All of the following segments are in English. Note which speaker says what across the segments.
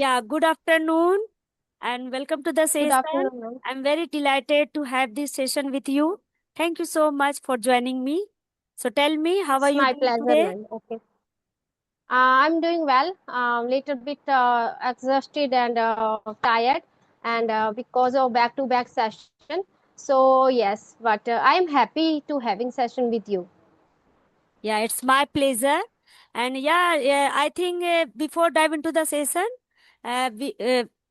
Speaker 1: Yeah, good afternoon and welcome to the
Speaker 2: Good
Speaker 1: session.
Speaker 2: afternoon, ma'am.
Speaker 1: I'm very delighted to have this session with you. Thank you so much for joining me. So tell me, how are
Speaker 2: It's
Speaker 1: you
Speaker 2: my
Speaker 1: doing
Speaker 2: pleasure,
Speaker 1: today?
Speaker 2: ma'am. Okay. I'm doing well. Little bit exhausted and tired, and because of back-to-back session. So yes, but I am happy to having session with you.
Speaker 1: Yeah, it's my pleasure. And yeah, I think before dive into the session, we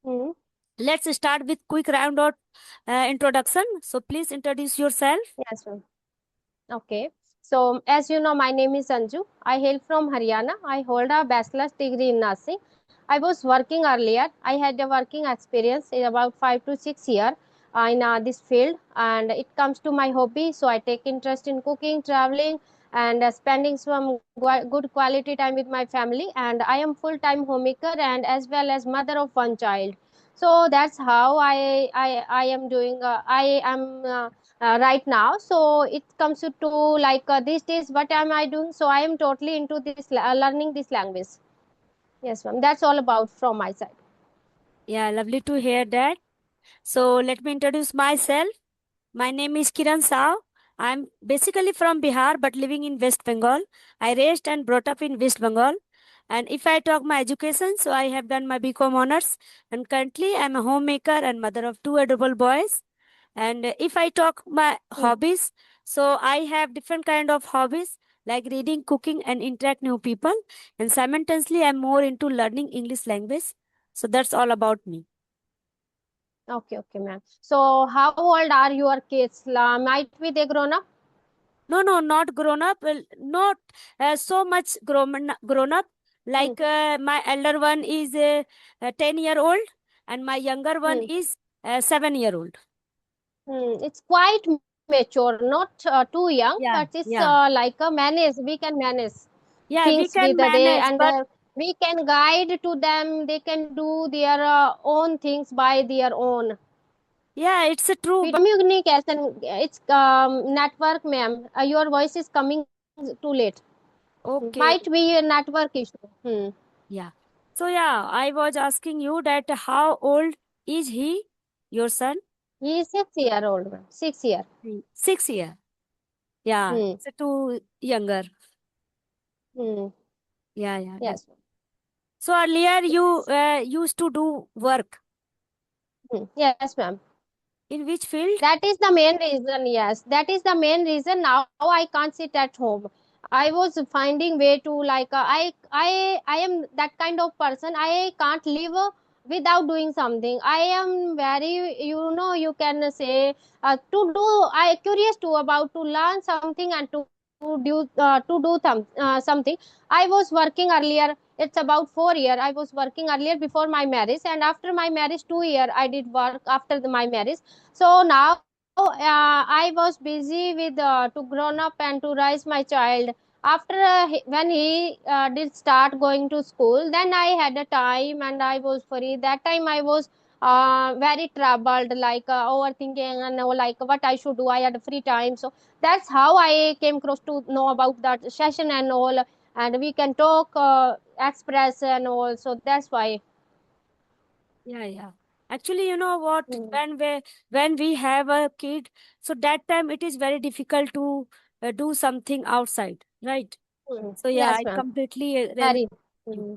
Speaker 2: Hmm.
Speaker 1: let's start with quick round of introduction. So please introduce yourself.
Speaker 2: Yes, ma'am. Okay. So as you know, my name is Anju. I hail from Haryana. I hold a bachelor's degree in nursing. I was working earlier. I had a working experience in about 5 to 6 years in this field, and it comes to my hobby. So I take interest in cooking, traveling, and spending some good quality time with my family. And I am full-time homemaker and as well as mother of one child. So that's how I am doing. I am. Right now, so it comes to like these days what am I doing, so I am totally into this learning this language. Yes, ma'am, that's all about from my side.
Speaker 1: Yeah, lovely to hear that. So let me introduce myself. My name is Kiran Sao. I'm basically from Bihar but living in West Bengal. I raised and brought up in West Bengal. And if I talk my education, so I have done my BCom honors and currently I'm a homemaker and mother of two adorable boys. And if I talk my
Speaker 2: Hmm.
Speaker 1: hobbies, so I have different kind of hobbies like reading, cooking and interact new people. And simultaneously I'm more into learning English language. So that's all about me.
Speaker 2: Okay, okay, ma'am. So how old are your kids? Might be they grown up?
Speaker 1: No, no, not grown up. Well, not so much grown up.
Speaker 2: Hmm.
Speaker 1: Like my elder one is 10-year old, and my younger one
Speaker 2: Hmm.
Speaker 1: is 7-year old.
Speaker 2: It's quite mature, not too young, but
Speaker 1: Yeah,
Speaker 2: it's
Speaker 1: yeah,
Speaker 2: like a manage. We can manage
Speaker 1: yeah. We
Speaker 2: things with
Speaker 1: can
Speaker 2: they,
Speaker 1: manage,
Speaker 2: and
Speaker 1: but
Speaker 2: we can guide to them. They can do their own things by their own.
Speaker 1: yeah, it's true.
Speaker 2: We
Speaker 1: But
Speaker 2: communication, it's network, ma'am. Your voice is coming too late.
Speaker 1: okay,
Speaker 2: Might be a network issue.
Speaker 1: yeah. So yeah, I was asking you that how old is he, your son?
Speaker 2: He is 6 year old, ma'am. 6 year.
Speaker 1: 6 year. Yeah,
Speaker 2: Hmm.
Speaker 1: it's too younger.
Speaker 2: Hmm.
Speaker 1: Yeah, yeah.
Speaker 2: Yes.
Speaker 1: So earlier you
Speaker 2: Yes.
Speaker 1: used to do work.
Speaker 2: Yes, ma'am.
Speaker 1: In which field?
Speaker 2: That is the main reason. Yes, that is the main reason. Now I can't sit at home. I was finding way to like I am that kind of person. I can't live without doing something. I am very, you can say to do. I curious to about to learn something and to do something. I was working earlier. It's about 4 year. I was working earlier before my marriage, and after my marriage 2 year I did work after my marriage. So now I was busy with to grown up and to raise my child. After when he did start going to school, then I had a time and I was free. That time I was very troubled, like overthinking and like what I should do. I had free time, so that's how I came across to know about that session and all. And we can talk, express and all. So that's why.
Speaker 1: Yeah, yeah. Actually, you know what?
Speaker 2: Hmm.
Speaker 1: When we have a kid, so that time it is very difficult to do something outside, right? So yeah,
Speaker 2: Yes,
Speaker 1: I
Speaker 2: ma'am.
Speaker 1: completely relate
Speaker 2: Very.
Speaker 1: with you.
Speaker 2: Hmm.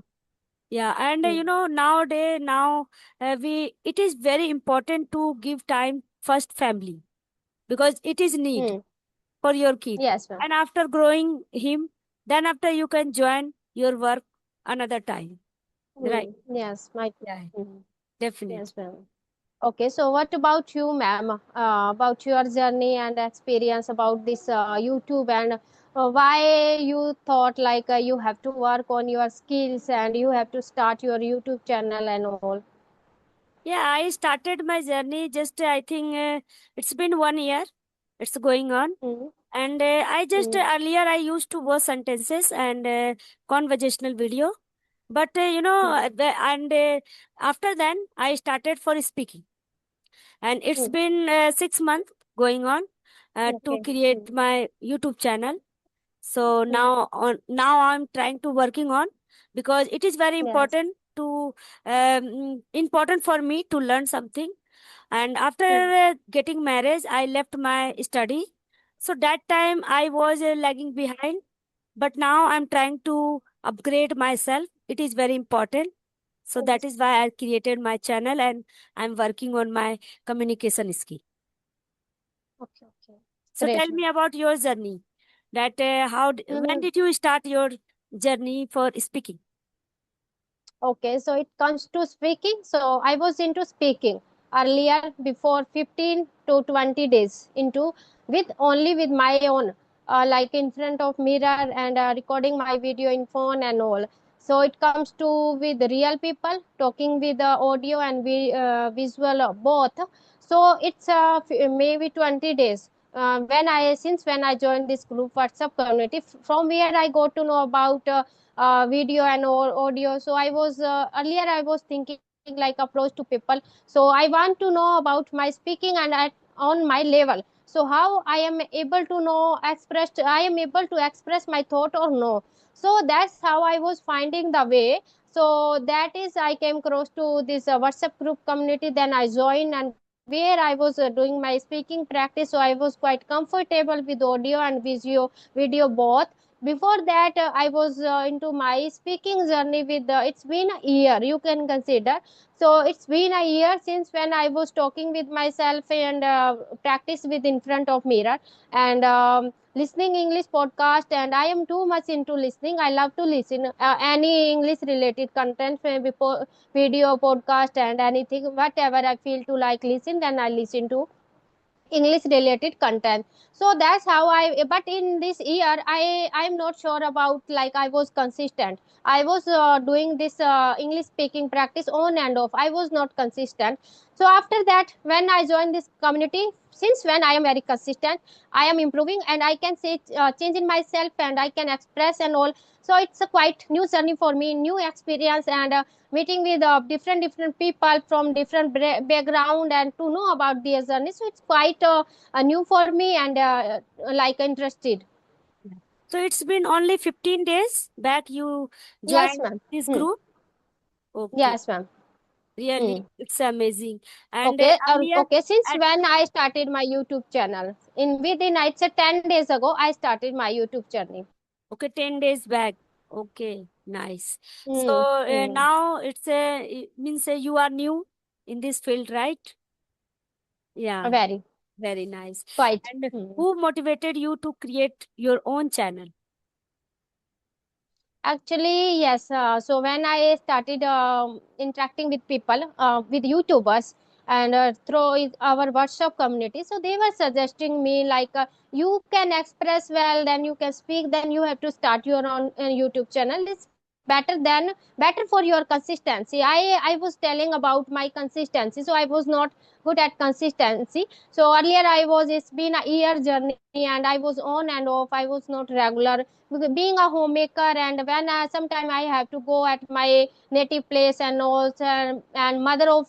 Speaker 1: Yeah, and
Speaker 2: Hmm.
Speaker 1: nowadays now we it is very important to give time first family because it is need
Speaker 2: Hmm.
Speaker 1: for your kid,
Speaker 2: Yes, ma'am.
Speaker 1: and after growing him, then after you can join your work another time, right?
Speaker 2: Yes, might.
Speaker 1: Yeah,
Speaker 2: Mm.
Speaker 1: definitely.
Speaker 2: Yes, ma'am. Okay, so what about you, ma'am? About your journey and experience about this YouTube, and why you thought like you have to work on your skills and you have to start your YouTube channel and all.
Speaker 1: Yeah, I started my journey just I think it's been 1 year. It's going on.
Speaker 2: Mm.
Speaker 1: And I just
Speaker 2: Mm.
Speaker 1: earlier I used to watch sentences and conversational video. But
Speaker 2: Mm.
Speaker 1: and after then I started for speaking. And it's
Speaker 2: Mm.
Speaker 1: been 6 months going on to
Speaker 2: Okay.
Speaker 1: create
Speaker 2: Mm.
Speaker 1: my YouTube channel. So
Speaker 2: Mm.
Speaker 1: now I'm trying to working on because it is very
Speaker 2: Yes.
Speaker 1: important to important for me to learn something. And after getting married, I left my study. So that time I was lagging behind, but now I'm trying to upgrade myself. It is very important. So that is why I created my channel, and I'm working on my communication skill.
Speaker 2: Okay, okay.
Speaker 1: So
Speaker 2: Great,
Speaker 1: tell
Speaker 2: ma'am.
Speaker 1: me about your journey. That when
Speaker 2: Mhm.
Speaker 1: did you start your journey for speaking?
Speaker 2: Okay, so it comes to speaking. So I was into speaking earlier before 15 to 20 days into with only with my own like in front of mirror and recording my video in phone and all. So it comes to with real people talking with the audio and visual both. So it's maybe 20 days. When I joined this group WhatsApp community, from where I got to know about video and audio. So I was earlier I was thinking like approach to people. So I want to know about my speaking and on my level. So how I am able to know express I am able to express my thought or no. So that's how I was finding the way. So that is I came across to this WhatsApp group community. Then I joined, and where I was doing my speaking practice. So I was quite comfortable with audio and video both. Before that I was into my speaking journey with it's been a year you can consider. So it's been a year since when I was talking with myself and practice with in front of mirror and listening English podcast. And I am too much into listening. I love to listen any English related content, maybe video podcast and anything whatever I feel to like listen, then I listen to English related content. So that's how I, but in this year I'm not sure about like I was consistent. I was doing this English speaking practice on and off. I was not consistent. So after that when I joined this community, since when I am very consistent, I am improving and I can say change in myself and I can express and all. So it's a quite new journey for me, new experience, and meeting with different people from different background and to know about their journey. So it's quite new for me and like interested.
Speaker 1: Yeah. So it's been only 15 days back you
Speaker 2: Yes,
Speaker 1: joined
Speaker 2: ma'am.
Speaker 1: this
Speaker 2: Hmm.
Speaker 1: group. Okay,
Speaker 2: Yes, ma'am. Hmm.
Speaker 1: really, it's amazing. And
Speaker 2: Okay.
Speaker 1: earlier,
Speaker 2: Okay. Since
Speaker 1: at,
Speaker 2: when I started my YouTube channel, in within I'd say 10 days ago, I started my YouTube journey.
Speaker 1: okay, 10 days back. Okay, nice. So
Speaker 2: Hmm. Hmm.
Speaker 1: now it means you are new in this field, right? Yeah,
Speaker 2: Very
Speaker 1: very nice.
Speaker 2: quite.
Speaker 1: And
Speaker 2: Hmm.
Speaker 1: who motivated you to create your own channel?
Speaker 2: Actually, yes. So when I started interacting with people, with YouTubers, and through our WhatsApp community, so they were suggesting me like you can express well, then you can speak, then you have to start your own YouTube channel. It's better for your consistency. I was telling about my consistency, so I was not good at consistency. So earlier I was it's been a year journey and I was on and off. I was not regular being a homemaker, and when sometime I have to go at my native place and also and mother of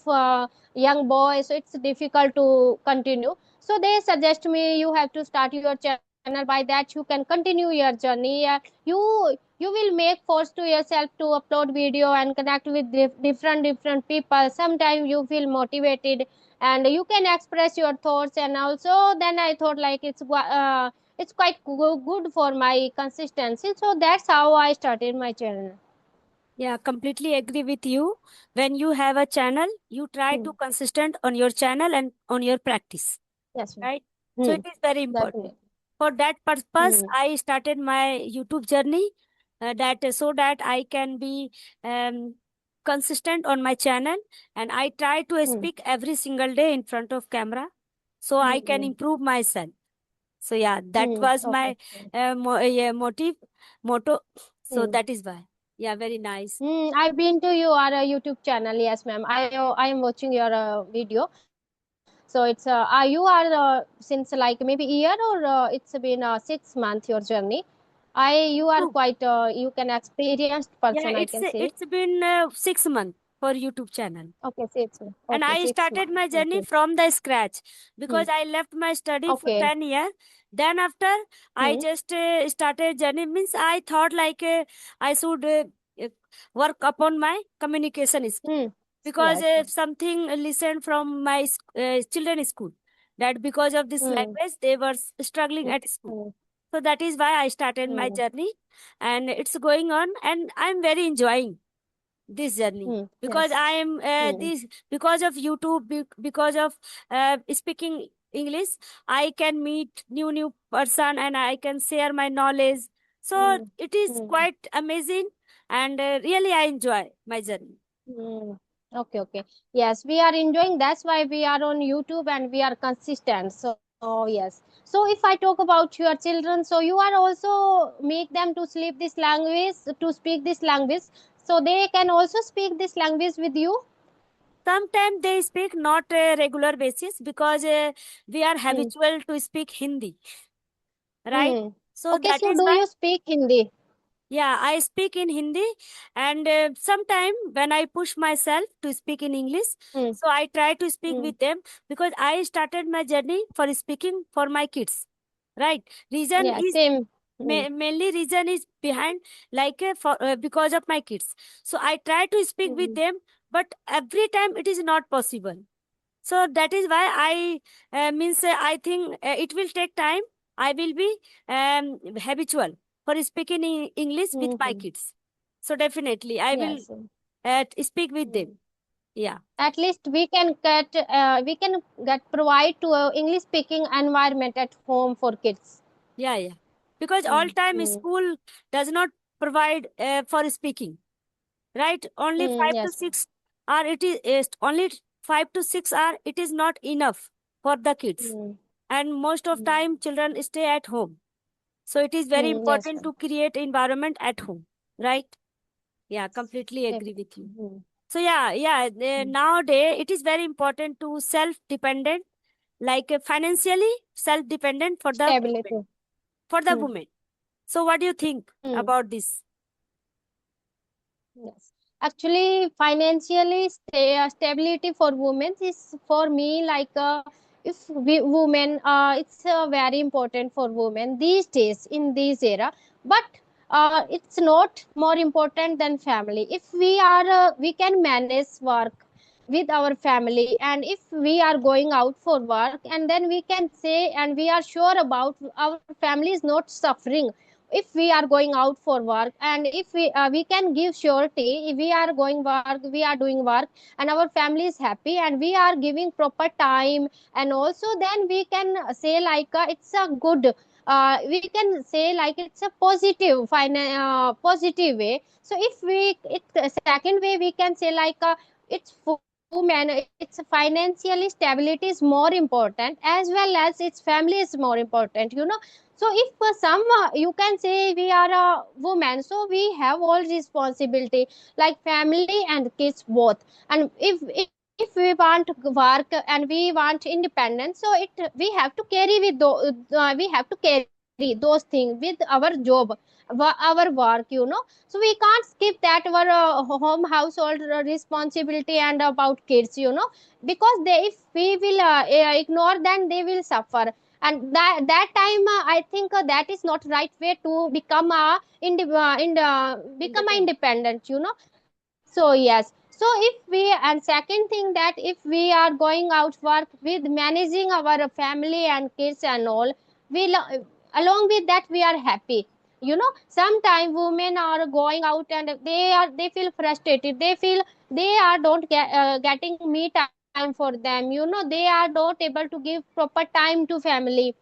Speaker 2: young boy, so it's difficult to continue. So they suggest me you have to start your channel, by that you can continue your journey. You will make force to yourself to upload video and connect with different people. Sometimes you feel motivated and you can express your thoughts. And also then I thought like it's quite good for my consistency. So that's how I started my channel.
Speaker 1: Yeah, completely agree with you. When you have a channel, you try
Speaker 2: Hmm.
Speaker 1: to consistent on your channel and on your practice,
Speaker 2: Yes, ma'am.
Speaker 1: right? So
Speaker 2: Hmm.
Speaker 1: it is very important.
Speaker 2: Definitely.
Speaker 1: For that purpose,
Speaker 2: Hmm.
Speaker 1: I started my YouTube journey, that so that I can be um, consistent on my channel, and I try to
Speaker 2: Hmm.
Speaker 1: speak every single day in front of camera, so I can
Speaker 2: Hmm.
Speaker 1: improve myself. So yeah, that
Speaker 2: Hmm.
Speaker 1: was
Speaker 2: Okay.
Speaker 1: my yeah, motto. So
Speaker 2: Hmm.
Speaker 1: that is why. Yeah, very nice.
Speaker 2: I've been to your YouTube channel. Yes, ma'am. I am watching your video. So it's you are since like maybe a year or it's been 6 months your journey. You are
Speaker 1: No,
Speaker 2: quite you can experienced person,
Speaker 1: yeah,
Speaker 2: I can say.
Speaker 1: it's been 6 months for YouTube channel.
Speaker 2: Okay, 6 months.
Speaker 1: And
Speaker 2: Okay,
Speaker 1: I
Speaker 2: six
Speaker 1: started
Speaker 2: months.
Speaker 1: my journey
Speaker 2: Okay.
Speaker 1: from the scratch
Speaker 2: Hmm.
Speaker 1: because I left my study for
Speaker 2: Okay.
Speaker 1: 10 years. Then after I
Speaker 2: Hmm.
Speaker 1: just started journey, means I thought like I should uh, work upon my communication skill.
Speaker 2: Hmm.
Speaker 1: Because
Speaker 2: Yes.
Speaker 1: something listened from my children's school, that because of this
Speaker 2: Hmm.
Speaker 1: language they were struggling
Speaker 2: Hmm.
Speaker 1: at school.
Speaker 2: Hmm.
Speaker 1: So that is why I started my
Speaker 2: Hmm.
Speaker 1: journey, and it's going on, and I'm very enjoying this journey,
Speaker 2: Hmm.
Speaker 1: because
Speaker 2: Yes.
Speaker 1: I am
Speaker 2: Hmm.
Speaker 1: this because of YouTube, because of speaking English, I can meet new person and I can share my knowledge. So
Speaker 2: Hmm.
Speaker 1: it is
Speaker 2: Hmm.
Speaker 1: quite amazing, and really I enjoy my journey.
Speaker 2: Hmm. Okay, okay. Yes, we are enjoying. That's why we are on YouTube and we are consistent. So, yes. So, if I talk about your children, so you are also make them to sleep this language, to speak this language, so they can also speak this language with you.
Speaker 1: Sometimes they speak not a regular basis, because we are
Speaker 2: Hmm.
Speaker 1: habitual to speak Hindi, right?
Speaker 2: Hmm.
Speaker 1: So
Speaker 2: Okay,
Speaker 1: that
Speaker 2: so
Speaker 1: is
Speaker 2: do
Speaker 1: why,
Speaker 2: you speak Hindi?
Speaker 1: yeah, I speak in Hindi, and sometime when I push myself to speak in English,
Speaker 2: Hmm.
Speaker 1: so I try to speak
Speaker 2: Hmm.
Speaker 1: with them, because I started my journey for speaking for my kids, right? Reason
Speaker 2: Yeah,
Speaker 1: is
Speaker 2: same. Hmm.
Speaker 1: mainly reason is behind, like because of my kids. So I try to speak with
Speaker 2: Hmm.
Speaker 1: them, but every time it is not possible. So that is why I means I think it will take time. I will be habitual for speaking English with my
Speaker 2: Hmm.
Speaker 1: kids. So definitely I will
Speaker 2: Yes.
Speaker 1: speak with them.
Speaker 2: Hmm.
Speaker 1: Yeah,
Speaker 2: At least we can get provide to a English speaking environment at home for kids.
Speaker 1: yeah, yeah. Because all
Speaker 2: Mm,
Speaker 1: time
Speaker 2: mm,
Speaker 1: school does not provide for speaking, right? Only
Speaker 2: mm,
Speaker 1: 5 to 6 hour it is only 5 to 6 hour. It is not enough for the kids,
Speaker 2: mm,
Speaker 1: and most of
Speaker 2: mm,
Speaker 1: time children stay at home. So it is very
Speaker 2: yes,
Speaker 1: important to create environment at home, right? Yeah, completely agree with you.
Speaker 2: mm,
Speaker 1: So yeah,
Speaker 2: mm.
Speaker 1: nowadays it is very important to self-dependent, like financially self-dependent for the women,
Speaker 2: Stability.
Speaker 1: for the
Speaker 2: Mm,
Speaker 1: women. So what do you think
Speaker 2: mm,
Speaker 1: about this?
Speaker 2: yes. Actually, financially stability for women is for me like if we women it's very important for women these days in this era, but it's not more important than family. If we are we can manage work with our family, and if we are going out for work, and then we can say and we are sure about our family is not suffering if we are going out for work, and if we can give surety if we are going work, we are doing work, and our family is happy and we are giving proper time, and also then we can say like it's a good we can say like it's a positive positive way. So if we it second way we can say like it's woman, it's financially stability is more important as well as its family is more important, you know. So if some you can say we are a woman, so we have all responsibility like family and kids both. And if we want work and we want independence, so it we have to carry with we have to carry those things with our job, our work, you know. So we can't skip that our home household responsibility and about kids, you know, because they if we will ignore them they will suffer. And that time I think that is not right way to become a become a
Speaker 1: Independent.
Speaker 2: independent, you know. So yes, so if we and second thing that if we are going out work with managing our family and kids and all, we along with that we are happy, you know. Sometimes women are going out and they feel frustrated, they feel they are don't getting me time for them, you know, they are not able to give proper time to family.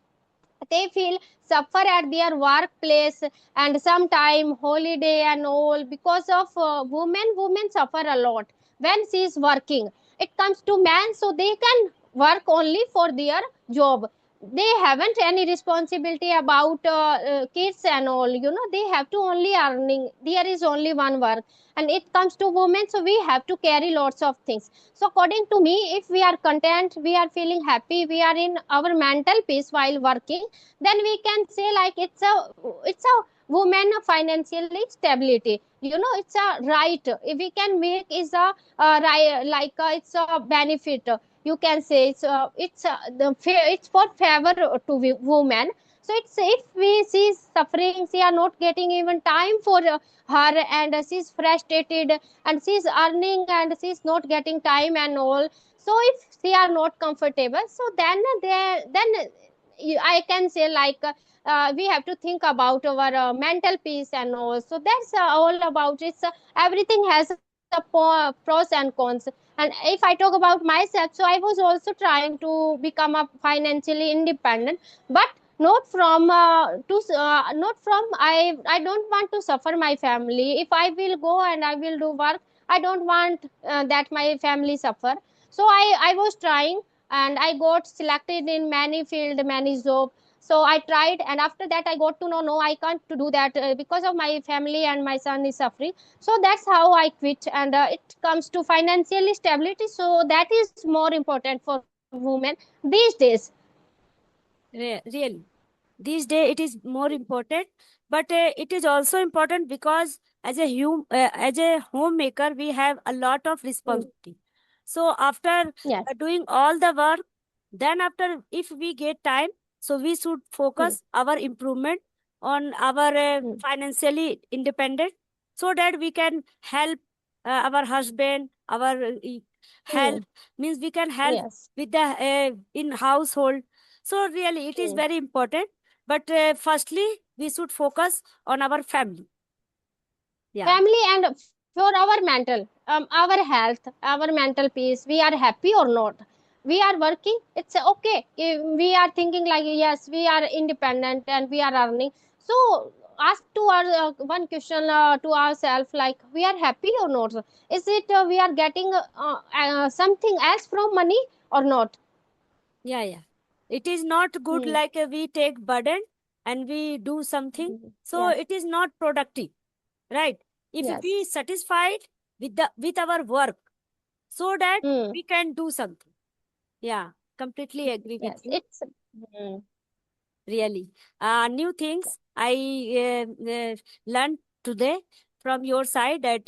Speaker 2: They feel suffer at their workplace and sometime holiday and all because of women suffer a lot when she is working. It comes to man, so they can work only for their job, they haven't any responsibility about kids and all, you know. They have to only earning, there is only one work. And it comes to women, so we have to carry lots of things. So according to me, if we are content, we are feeling happy, we are in our mental peace while working, then we can say like it's a woman financially stability, you know. It's a right if we can make is a right like it's a benefit, you can say it's it's for favor to women. So it's if we she's suffering, she are not getting even time for her, and she's frustrated, and she's earning, and she's not getting time and all. So if she are not comfortable, so then I can say like we have to think about our mental peace and all. So that's all about it. So everything has a pros and cons. And if I talk about myself, so I was also trying to become a financially independent, but not from not from I don't want to suffer my family. If I will go and I will do work, I don't want that my family suffer. So I was trying, and I got selected in many field, many job. So I tried, and after that I got to know, no, I can't to do that because of my family and my son is suffering. So that's how I quit. And it comes to financial stability, so that is more important for women these days.
Speaker 1: Really, these days it is more important, but it is also important because as a homemaker we have a lot of
Speaker 2: Hmm.
Speaker 1: responsibility. So after
Speaker 2: Yes.
Speaker 1: doing all the work, then after if we get time, so we should
Speaker 2: Hmm.
Speaker 1: focus our improvement on our
Speaker 2: Hmm.
Speaker 1: financially independent, so that we can help our husband, our
Speaker 2: Hmm.
Speaker 1: help means we can help
Speaker 2: Yes.
Speaker 1: with the in household. So really it is
Speaker 2: Hmm.
Speaker 1: very important, but firstly we should focus on our family. Yeah.
Speaker 2: Family, and for our mental, our health, our mental peace, we are happy or not, we are working, it's okay. If we are thinking like, yes, we are independent and we are earning, so ask to our one question to ourselves, like, we are happy or not? Is it we are getting something else from money or not?
Speaker 1: Yeah, yeah. It is not good
Speaker 2: Hmm.
Speaker 1: like we take burden and we do something.
Speaker 2: Hmm.
Speaker 1: So
Speaker 2: Yes.
Speaker 1: it is not productive, right? If we
Speaker 2: Yes.
Speaker 1: satisfied with the with our work, so that
Speaker 2: Hmm.
Speaker 1: we can do something. Yeah, completely agree with
Speaker 2: Yes,
Speaker 1: you.
Speaker 2: it's. Hmm.
Speaker 1: Really. New things I learned today from your side that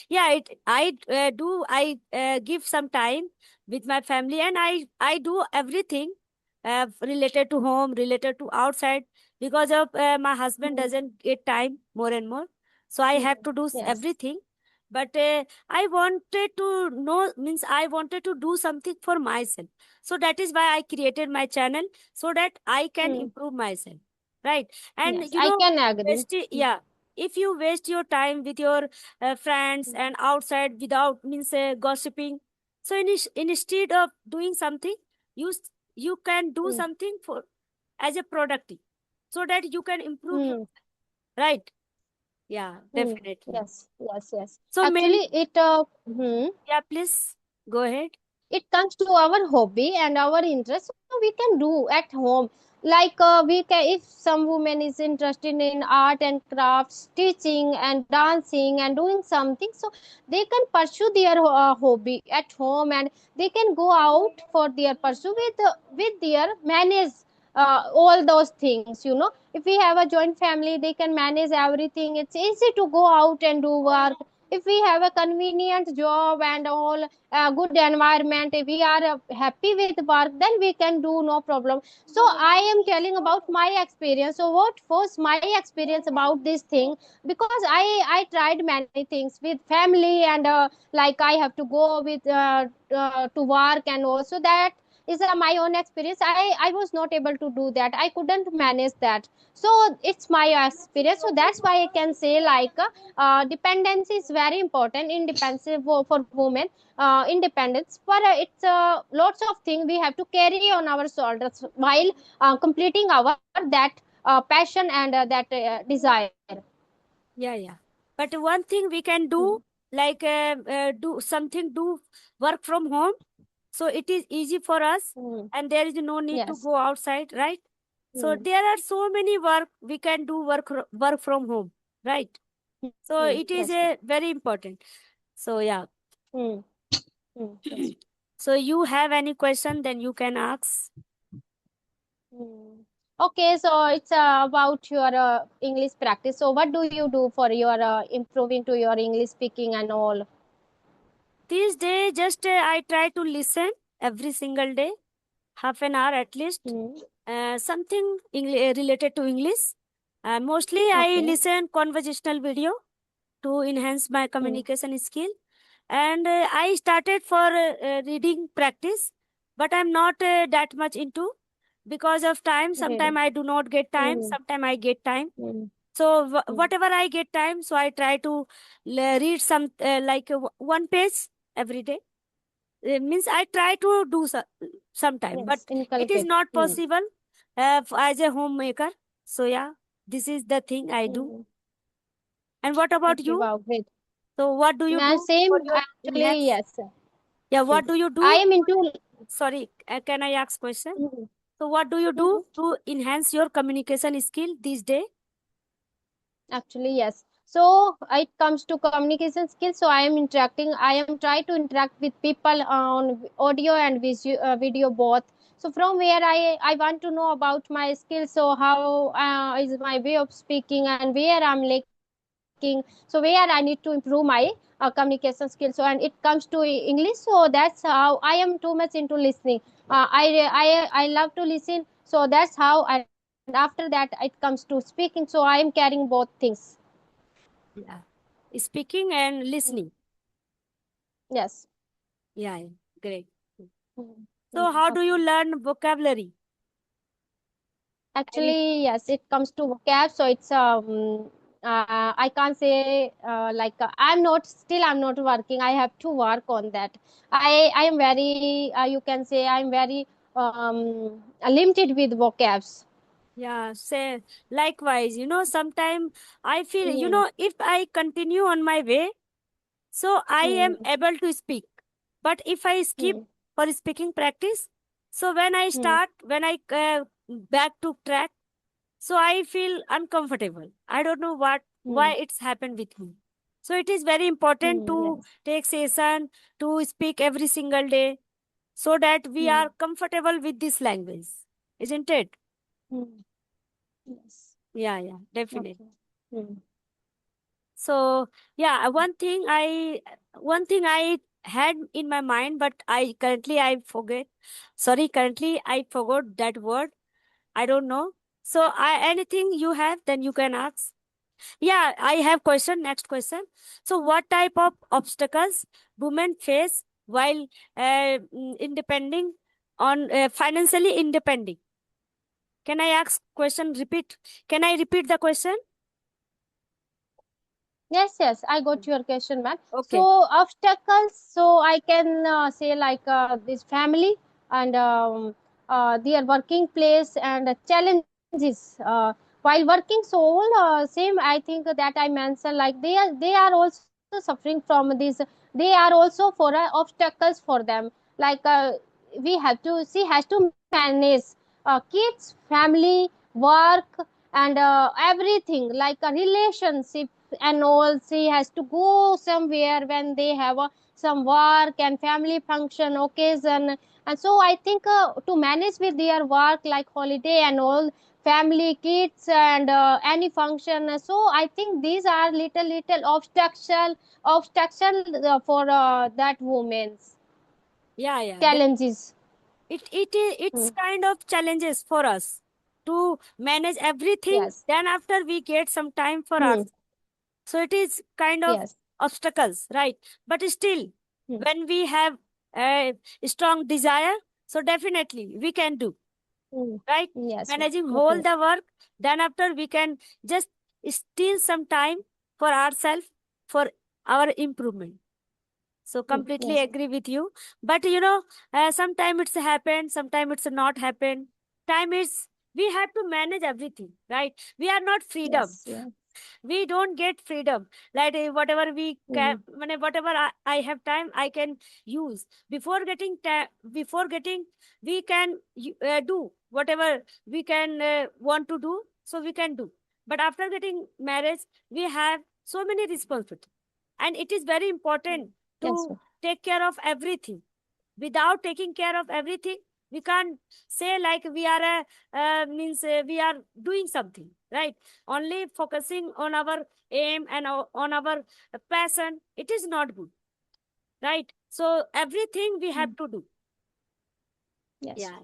Speaker 1: yeah, I give some time with my family, and I do everything related to home, related to outside, because of my husband
Speaker 2: Hmm.
Speaker 1: doesn't get time more and more, so I have
Speaker 2: Hmm.
Speaker 1: to do
Speaker 2: Yes.
Speaker 1: everything. But I wanted to know, means I wanted to do something for myself, so that is why I created my channel, so that I can
Speaker 2: Hmm.
Speaker 1: improve myself, right? And
Speaker 2: Yes, I can agree.
Speaker 1: yeah, if you waste your time with your friends and outside without means gossiping, so instead of doing something, you you can do
Speaker 2: Hmm.
Speaker 1: something for as a productive, so that you can improve your,
Speaker 2: Hmm.
Speaker 1: right? Yeah,
Speaker 2: Hmm.
Speaker 1: definitely.
Speaker 2: Yes, yes, yes.
Speaker 1: So main,
Speaker 2: Actually,
Speaker 1: yeah, please go ahead.
Speaker 2: it comes to our hobby and our interest, so we can do at home. Like we can, if some woman is interested in art and crafts, teaching and dancing and doing something, so they can pursue their hobby at home, and they can go out for their pursue with their manage all those things, if we have a joint family, they can manage everything. It's easy to go out and do work. If we have a convenient job and all, a good environment, if we are happy with work, then we can do, no problem. So I am telling about my experience. So what was my experience about this thing? Because I tried many things with family, and like I have to go with to work, and also that is my own experience. I was not able to do that, I couldn't manage that. So it's my experience, so that's why I can say like dependency is very important. Independence for women, independence, but it's lots of things we have to carry on our shoulders while completing our that passion and that desire.
Speaker 1: Yeah, yeah. But one thing we can
Speaker 2: Hmm.
Speaker 1: do, like do something, do work from home. So it is easy for us,
Speaker 2: Hmm.
Speaker 1: and there is no need to
Speaker 2: Yes.
Speaker 1: go outside, right? So
Speaker 2: Hmm.
Speaker 1: there are so many work we can do work from home, right? So
Speaker 2: Hmm.
Speaker 1: it is
Speaker 2: Yes.
Speaker 1: a very important. So yeah.
Speaker 2: Hmm. Hmm. Yes.
Speaker 1: So you have any question, then you can ask.
Speaker 2: Hmm. Okay, so it's about your English practice. So what do you do for your improving to your English speaking and all?
Speaker 1: These days, just I try to listen every single day, half an hour at least,
Speaker 2: Hmm.
Speaker 1: something related to English. Mostly I
Speaker 2: Okay.
Speaker 1: listen conversational video to enhance my communication skill. And I started for reading practice, but I'm not that much into because of time.
Speaker 2: Ready.
Speaker 1: Sometime I do not get time,
Speaker 2: Mm.
Speaker 1: sometime I get time.
Speaker 2: Mm.
Speaker 1: So
Speaker 2: Mm.
Speaker 1: whatever I get time, so I try to read some one page every day. Means I try to do sometime, but
Speaker 2: Yes,
Speaker 1: it is
Speaker 2: inculcate.
Speaker 1: not
Speaker 2: Mm.
Speaker 1: possible as a homemaker. So yeah, this is the thing I do.
Speaker 2: Mm.
Speaker 1: And what about
Speaker 2: Okay,
Speaker 1: you?
Speaker 2: wow, great.
Speaker 1: So what do you
Speaker 2: Man,
Speaker 1: do for
Speaker 2: same,
Speaker 1: your
Speaker 2: actually,
Speaker 1: enhance?
Speaker 2: yes.
Speaker 1: Yeah,
Speaker 2: Mm.
Speaker 1: what do you
Speaker 2: I
Speaker 1: do?
Speaker 2: am into.
Speaker 1: Sorry, can I ask question?
Speaker 2: Mm.
Speaker 1: So what do you do
Speaker 2: Mhm.
Speaker 1: to enhance your communication skill these days?
Speaker 2: Actually, yes. So it comes to communication skills. So I am interacting. I am trying to interact with people on audio and video both. So from where I want to know about my skills. So how is my way of speaking and where I'm lacking. So where I need to improve my communication skills. So and it comes to English. So that's how I am too much into listening. I love to listen. So that's how. And after that, it comes to speaking. So I am carrying both things.
Speaker 1: Yeah, speaking and listening.
Speaker 2: Yes.
Speaker 1: Yeah, yeah, great.
Speaker 2: Mm,
Speaker 1: So how do
Speaker 2: okay.
Speaker 1: you learn vocabulary? Any?
Speaker 2: Actually, yes, it comes to vocab. So it's I can't say I'm not working. I have to work on that. I am very you can say I'm very limited with vocabs.
Speaker 1: Yeah, say likewise. Sometime I feel,
Speaker 2: Mm,
Speaker 1: if I continue on my way, so I am
Speaker 2: mm,
Speaker 1: able to speak. But if I skip
Speaker 2: mm,
Speaker 1: for speaking practice, so
Speaker 2: mm,
Speaker 1: when I back to track, so I feel uncomfortable. I don't know why
Speaker 2: mm,
Speaker 1: it's happened with me. So it is very important to
Speaker 2: yes.
Speaker 1: take session, to speak every single day, so that we
Speaker 2: Mm,
Speaker 1: are comfortable with this language, isn't it?
Speaker 2: mm, yes.
Speaker 1: Yeah, yeah, definitely.
Speaker 2: Okay. Mm,
Speaker 1: So yeah, one thing I had in my mind, but I forget. Sorry, currently I forgot that word. I don't know. So anything you have, then you can ask. Yeah, I have question. Next question. So what type of obstacles women face while independing on financially independent? Can I ask question? Repeat. Can I repeat the question?
Speaker 2: yes, yes, I got your question, man. So
Speaker 1: Okay.
Speaker 2: obstacles, so I can say like this family and their working place and challenges. While working soul, same I think that I mentioned like they are also suffering from this. They are also for obstacles for them. Like we have to she has to manage kids, family, work, and everything like a relationship and all. She has to go somewhere when they have some work and family function occasion. And so I think to manage with their work like holiday and all, family, kids, and any function. So I think these are little obstacle for that woman's
Speaker 1: Yeah, yeah.
Speaker 2: challenges.
Speaker 1: It's
Speaker 2: Hmm.
Speaker 1: kind of challenges for us to manage everything.
Speaker 2: Yes.
Speaker 1: Then after we get some time for
Speaker 2: Hmm.
Speaker 1: us. So it is kind of
Speaker 2: Yes.
Speaker 1: obstacles, right? But still,
Speaker 2: Hmm.
Speaker 1: when we have a strong desire, so definitely we can do,
Speaker 2: Hmm.
Speaker 1: right?
Speaker 2: Yes, ma'am.
Speaker 1: Managing whole
Speaker 2: Mhm.
Speaker 1: the work. Then after we can just steal some time for ourselves, for our improvement. So
Speaker 2: Hmm.
Speaker 1: completely
Speaker 2: Yes.
Speaker 1: agree with you. But sometimes it's happened, sometimes it's not happened. Time is we have to manage everything, right? We are not freedom.
Speaker 2: Yes. Yeah.
Speaker 1: We don't get freedom. Like whatever we can,
Speaker 2: Hmm.
Speaker 1: whatever I have time, I can use. Before getting, we can do whatever we can want to do. So we can do. But after getting marriage, we have so many responsibilities, and it is very important
Speaker 2: Yes,
Speaker 1: to
Speaker 2: ma'am.
Speaker 1: take care of everything. Without taking care of everything, we can't say like we are a means we are doing something, right? Only focusing on our aim and on our passion, it is not good, right? So everything we
Speaker 2: Hmm.
Speaker 1: have to do.
Speaker 2: Yes.
Speaker 1: Yeah,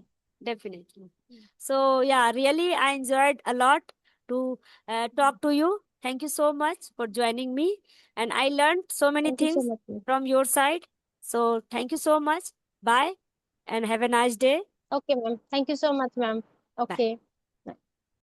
Speaker 1: Definitely. So yeah, really, I enjoyed a lot to talk to you. Thank you so much for joining me, and I learned so many
Speaker 2: Thank you so
Speaker 1: things
Speaker 2: much, ma'am.
Speaker 1: from your side. So thank you so much. Bye, and have a nice day.
Speaker 2: Okay, ma'am. Thank you so much, ma'am.
Speaker 1: Bye.
Speaker 2: Okay.